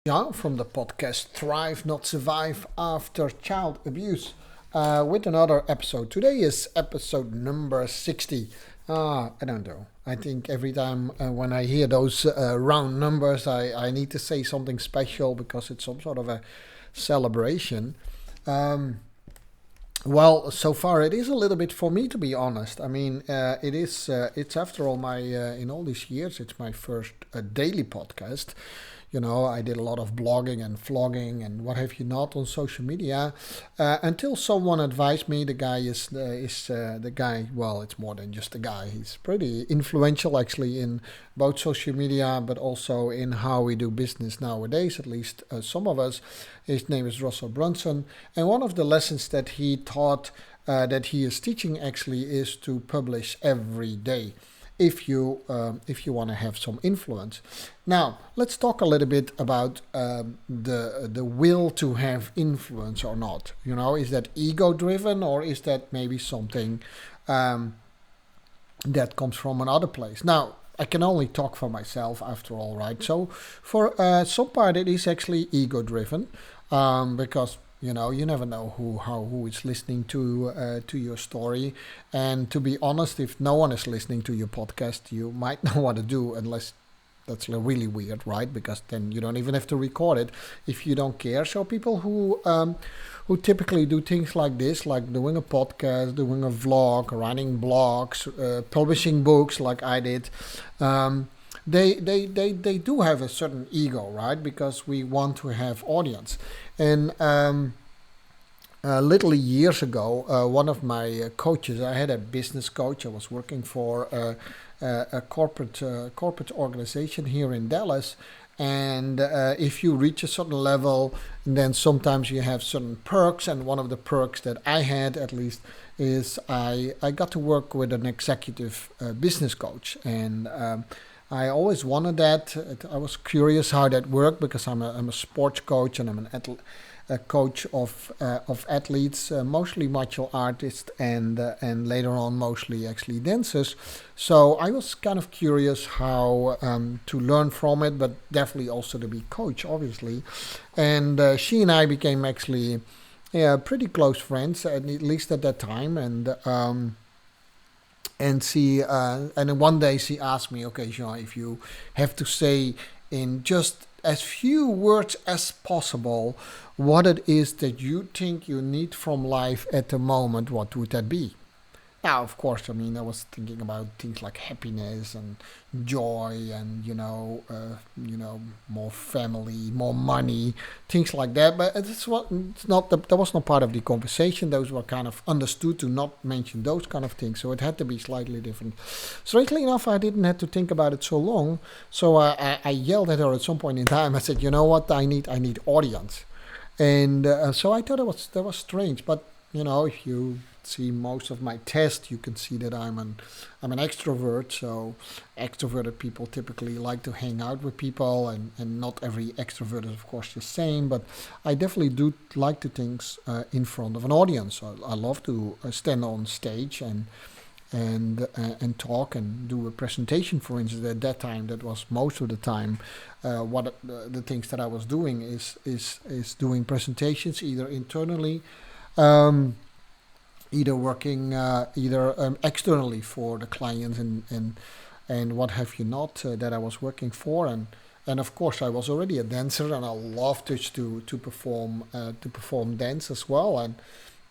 Young from the podcast Thrive Not Survive After Child Abuse with another episode. Today is episode number 60. I don't know. I think every time when I hear those round numbers, I need to say something special because it's some sort of a celebration. Um, well, so far it is a little bit for me, to be honest. I mean, it is. It's after all my in all these years, it's my first daily podcast. I did a lot of blogging and vlogging and what have you not on social media until someone advised me. The guy is the guy. Well, it's more than just a guy. He's pretty influential actually in both social media, but also in how we do business nowadays. At least some of us. His name is Russell Brunson, and one of the lessons that he taught, that he is teaching actually, is to publish every day if you want to have some influence. Now, let's talk a little bit about the will to have influence or not. Is that ego driven, or is that maybe something um, that comes from another place? Now, I can only talk for myself after all, right? So for some part, it is actually ego driven, because you never know who is listening to your story. And to be honest, if no one is listening to your podcast, you might know what to do, unless that's really weird, right? Because then you don't even have to record it if you don't care. So people who typically do things like this, like doing a podcast, doing a vlog, writing blogs, publishing books, like I did. They do have a certain ego, right? Because we want to have audience. And literally years ago, one of my coaches, I had a business coach. I was working for a corporate organization here in Dallas. And if you reach a certain level, then sometimes you have certain perks. And one of the perks that I had, at least, is I got to work with an executive business coach. And I always wanted that. I was curious how that worked because I'm a sports coach, and I'm a coach of athletes, mostly martial artists, and later on mostly actually dancers. So I was kind of curious how to learn from it, but definitely also to be coach, obviously. And she and I became actually, yeah, pretty close friends, at least at that time. And she and then one day she asked me, okay, Jean, if you have to say in just as few words as possible what it is that you think you need from life at the moment, what would that be? Now, of course, I mean, I was thinking about things like happiness and joy, and more family, more money, things like that. But it's not that was not part of the conversation. Those were kind of understood to not mention those kind of things. So it had to be slightly different. Strangely enough, I didn't have to think about it so long. So I yelled at her at some point in time. I said, "You know what? I need audience." And so I thought that was strange, but if you see most of my tests, you can see that I'm an extrovert. So extroverted people typically like to hang out with people, and not every extrovert is of course the same. But I definitely do like to things in front of an audience. I love to stand on stage and talk and do a presentation. For instance, at that time, that was most of the time. What the things that I was doing is doing presentations either internally, um, either working either externally for the clients, and what have you not, that I was working for. And of course I was already a dancer, and I loved to perform dance as well.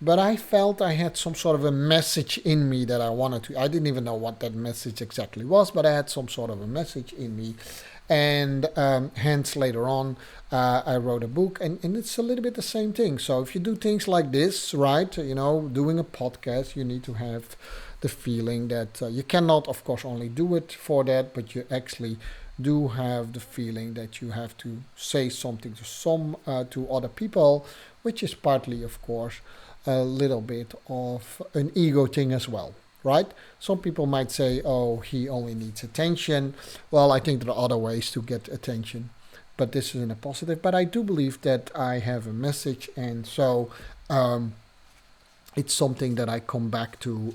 But I felt I had some sort of a message in me that I wanted to. I didn't even know what that message exactly was, but I had some sort of a message in me. And hence, later on, I wrote a book, and it's a little bit the same thing. So if you do things like this, right, doing a podcast, you need to have the feeling that you cannot, of course, only do it for that, but you actually do have the feeling that you have to say something to other people, which is partly, of course, a little bit of an ego thing as well, right? Some people might say, oh, he only needs attention. Well, I think there are other ways to get attention, but this is in a positive. But I do believe that I have a message, and so it's something that I come back to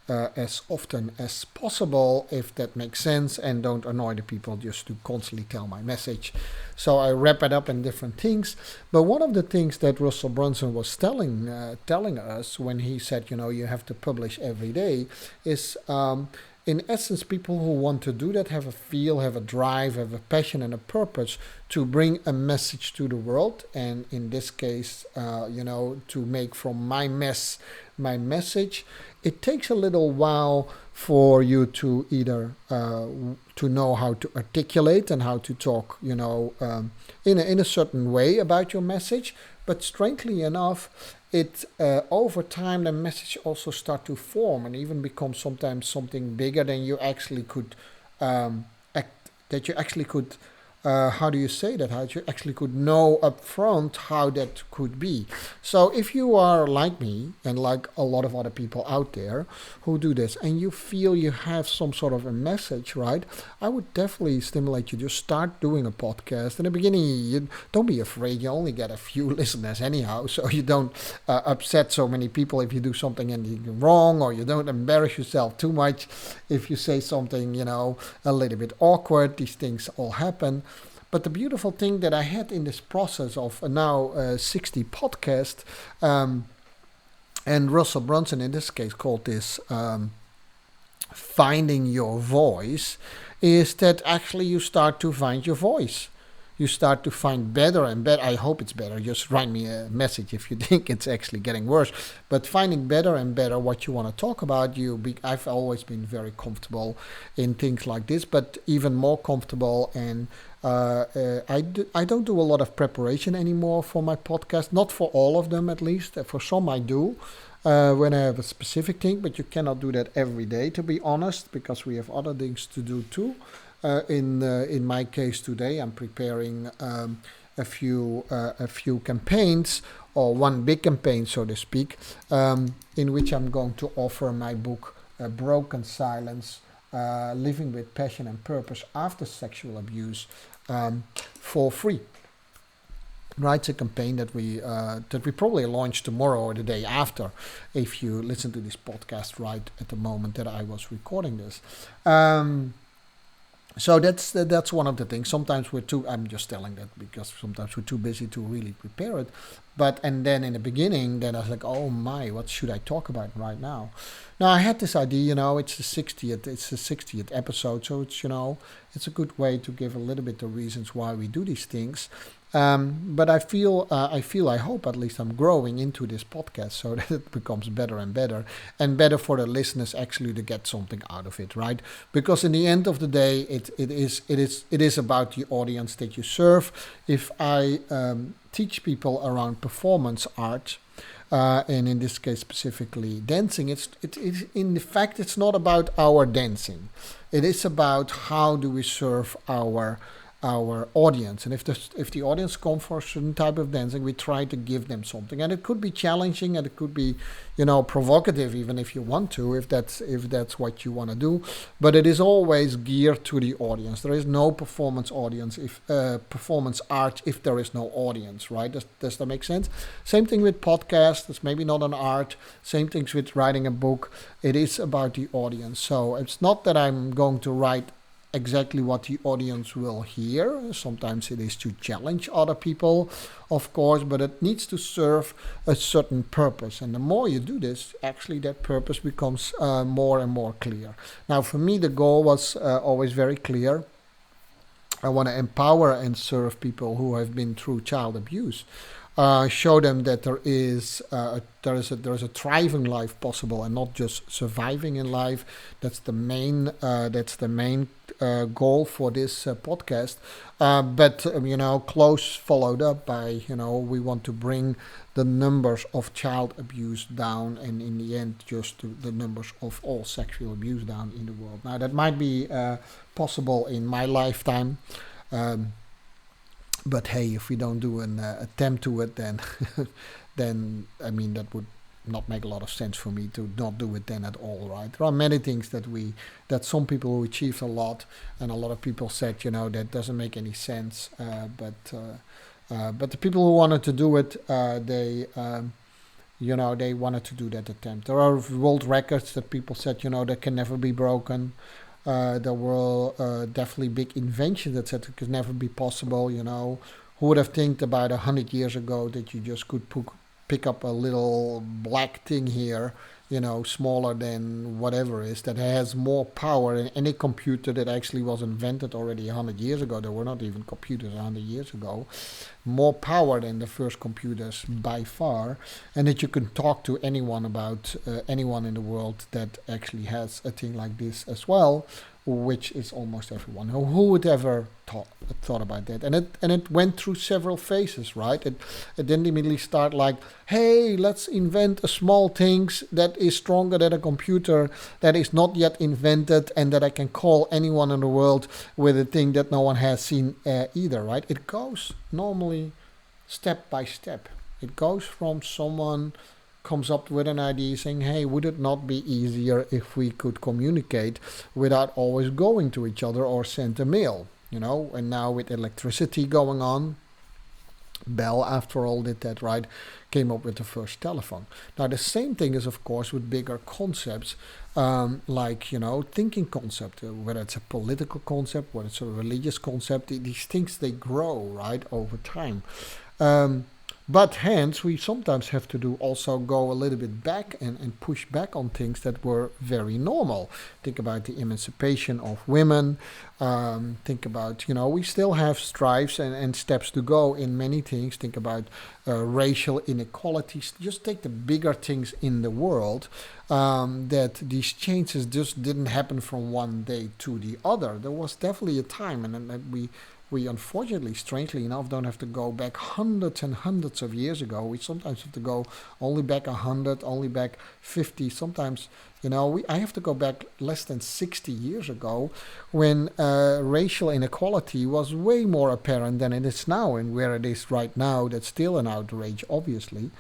as often as possible, if that makes sense, and don't annoy the people just to constantly tell my message. So I wrap it up in different things. But one of the things that Russell Brunson was telling us when he said, you have to publish every day, is in essence, people who want to do that have a feel, have a drive, have a passion and a purpose to bring a message to the world. And in this case, to make from my mess my message. It takes a little while for you to either to know how to articulate and how to talk, in a certain way about your message. But strangely enough, it over time the message also start to form and even become sometimes something bigger than you actually could that you actually could how do you say that? How you actually could know up front how that could be. So if you are like me and like a lot of other people out there who do this and you feel you have some sort of a message, right? I would definitely stimulate you to start doing a podcast. In the beginning, you don't be afraid. You only get a few listeners anyhow, so you don't upset so many people if you do something and wrong, or you don't embarrass yourself too much if you say something, a little bit awkward. These things all happen. But the beautiful thing that I had in this process of now 60 podcast, and Russell Brunson in this case called this finding your voice, is that actually you start to find your voice. You start to find better and better. I hope it's better. Just write me a message if you think it's actually getting worse. But finding better and better what you want to talk about. I've always been very comfortable in things like this, but even more comfortable. And I don't do a lot of preparation anymore for my podcast. Not for all of them, at least. For some I do. When I have a specific thing, but you cannot do that every day, to be honest, because we have other things to do too. In my case today, I'm preparing a few campaigns, or one big campaign, so to speak, in which I'm going to offer my book, Broken Silence, Living with Passion and Purpose After Sexual Abuse, for free. Right, it's a campaign that we probably launch tomorrow or the day after, if you listen to this podcast right at the moment that I was recording this. So that's one of the things. Sometimes I'm just telling that because sometimes we're too busy to really prepare it. And then in the beginning, then I was like, oh my, what should I talk about right now? Now I had this idea, it's the 60th episode, so it's a good way to give a little bit the reasons why we do these things. But I hope at least I'm growing into this podcast so that it becomes better and better for the listeners actually to get something out of it, right? Because in the end of the day, it is about the audience that you serve. If I teach people around performance art, and in this case specifically dancing, it's not about our dancing. It is about how do we serve our audience, and if the audience come for a certain type of dancing, we try to give them something, and it could be challenging and it could be provocative, even if you want to, if that's what you want to do, but it is always geared to the audience. There is no performance audience performance art if there is no audience, right? Does that make sense? Same thing with podcasts. It's maybe not an art. Same things with writing a book. It is about the audience. So it's not that I'm going to write exactly what the audience will hear. Sometimes it is to challenge other people, of course, but it needs to serve a certain purpose. And the more you do this, actually that purpose becomes more and more clear. Now, for me, the goal was always very clear. I want to empower and serve people who have been through child abuse. Show them that there is a thriving life possible, and not just surviving in life. That's the main goal for this podcast. But close followed up by we want to bring the numbers of child abuse down, and in the end, just the numbers of all sexual abuse down in the world. Now that might be possible in my lifetime. But hey, if we don't do an attempt to it, then that would not make a lot of sense for me to not do it then at all, right? There are many things that some people who achieved a lot, and a lot of people said, that doesn't make any sense. But the people who wanted to do it, they wanted to do that attempt. There are world records that people said, that can never be broken. There were definitely big inventions that said it could never be possible. Who would have think about 100 years ago that you just could pick up a little black thing here, smaller than whatever is, that has more power than any computer that actually was invented already 100 years ago. There were not even computers 100 years ago. More power than the first computers by far. And that you can talk to anyone about anyone in the world that actually has a thing like this as well, which is almost everyone. Who would ever thought about that? And it went through several phases, right? It didn't immediately start like, hey, let's invent a small things that is stronger than a computer that is not yet invented and that I can call anyone in the world with a thing that no one has seen either, right? It goes normally step by step. It goes from someone comes up with an idea saying, hey, would it not be easier if we could communicate without always going to each other or send a mail, and now with electricity going on, Bell, after all, did that, right, came up with the first telephone. Now, the same thing is, of course, with bigger concepts, like, thinking concept, whether it's a political concept, whether it's a religious concept, these things, they grow, right, over time. But hence, we sometimes have to also go a little bit back and push back on things that were very normal. Think about the emancipation of women. Think about, we still have strives and steps to go in many things. Think about racial inequalities. Just take the bigger things in the world, that these changes just didn't happen from one day to the other. There was definitely a time, and we unfortunately, strangely enough, don't have to go back hundreds and hundreds of years ago. We sometimes have to go only back 100, only back 50. Sometimes, I have to go back less than 60 years ago when racial inequality was way more apparent than it is now. And where it is right now, that's still an outrage, obviously.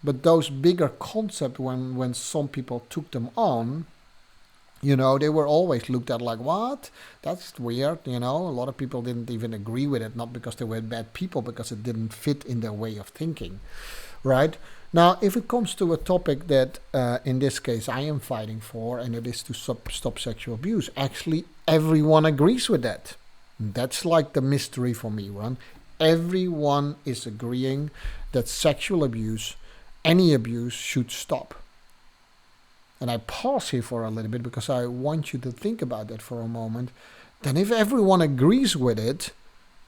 But those bigger concepts, when some people took them on, they were always looked at like, what? That's weird, A lot of people didn't even agree with it, not because they were bad people, because it didn't fit in their way of thinking, right? Now, if it comes to a topic that, in this case, I am fighting for, and it is to stop sexual abuse, actually, everyone agrees with that. That's like the mystery for me, Ron. Everyone is agreeing that sexual abuse, any abuse, should stop. And I pause here for a little bit because I want you to think about that for a moment. Then if everyone agrees with it,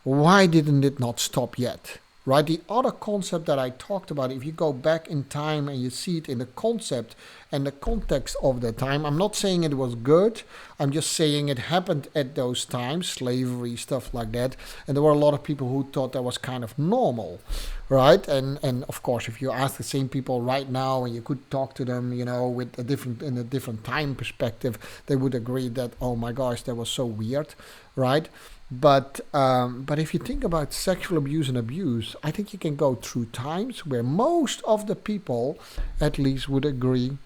why didn't it not stop yet? Right? The other concept that I talked about, if you go back in time and you see it in the concept and the context of the time, I'm not saying it was good. I'm just saying it happened at those times, slavery, stuff like that. And there were a lot of people who thought that was kind of normal, right? And of course, if you ask the same people right now and you could talk to them, with in a different time perspective, they would agree that, oh my gosh, that was so weird, right? But if you think about sexual abuse and abuse, I think you can go through times where most of the people at least would agree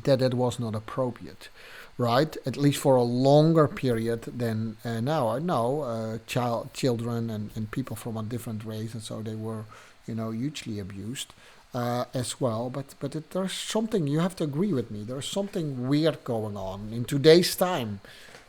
that it was not appropriate, right? At least for a longer period than now. I know children and people from a different race, and so they were, hugely abused as well. But there's something, you have to agree with me, there's something weird going on in today's time.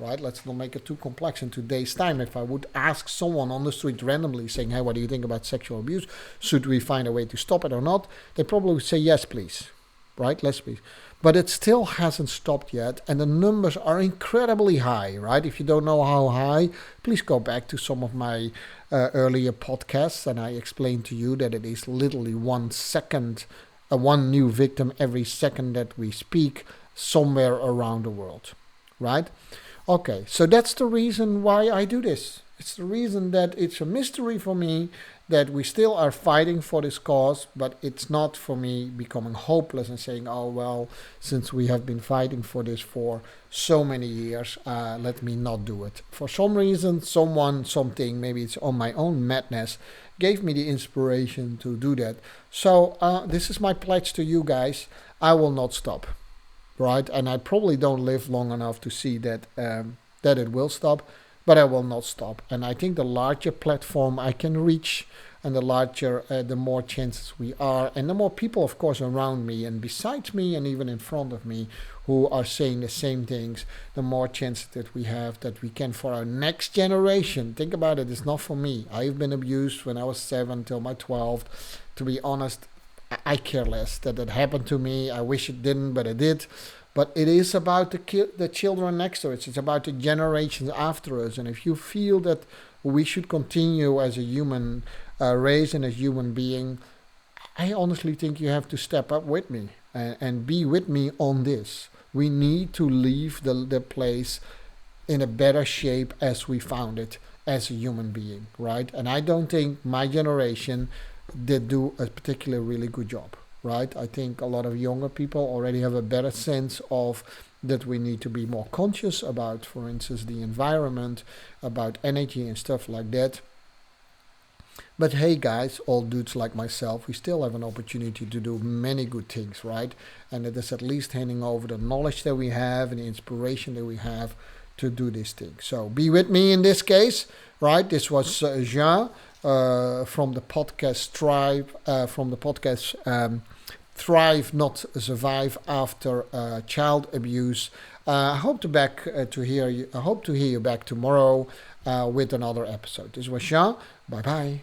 Right, let's not make it too complex. In today's time, if I would ask someone on the street randomly saying, hey, what do you think about sexual abuse? Should we find a way to stop it or not? They probably would say, yes, please. Right, yes, please. But it still hasn't stopped yet. And the numbers are incredibly high, right? If you don't know how high, please go back to some of my earlier podcasts. And I explained to you that it is literally 1 second, one new victim every second that we speak somewhere around the world, right? Okay, so that's the reason why I do this. It's the reason that it's a mystery for me that we still are fighting for this cause, but it's not for me becoming hopeless and saying, oh, well, since we have been fighting for this for so many years, let me not do it. For some reason, something, maybe it's on my own madness, gave me the inspiration to do that. So this is my pledge to you guys. I will not stop. Right, and I probably don't live long enough to see that that it will stop, but I will not stop. And I think the larger platform I can reach, and the larger, the more chances we are, and the more people, of course, around me and beside me and even in front of me who are saying the same things, the more chances that we have that we can for our next generation. Think about it, it's not for me. I've been abused when I was 7 till my 12. To be honest, I care less that it happened to me. I wish it didn't, but it did. But it is about the children next to us. It's about the generations after us. And if you feel that we should continue as a human race and as human being, I honestly think you have to step up with me and be with me on this. We need to leave the place in a better shape as we found it as a human being, right? And I don't think my generation did do a particularly really good job, right? I think a lot of younger people already have a better sense of that we need to be more conscious about, for instance, the environment, about energy and stuff like that. But hey, guys, all dudes like myself, we still have an opportunity to do many good things, right? And it is at least handing over the knowledge that we have and the inspiration that we have to do this thing. So be with me in this case, right? This was Jean from the podcast Thrive Not Survive After Child Abuse. I hope to hear you back tomorrow with another episode. This was Jean. Bye bye.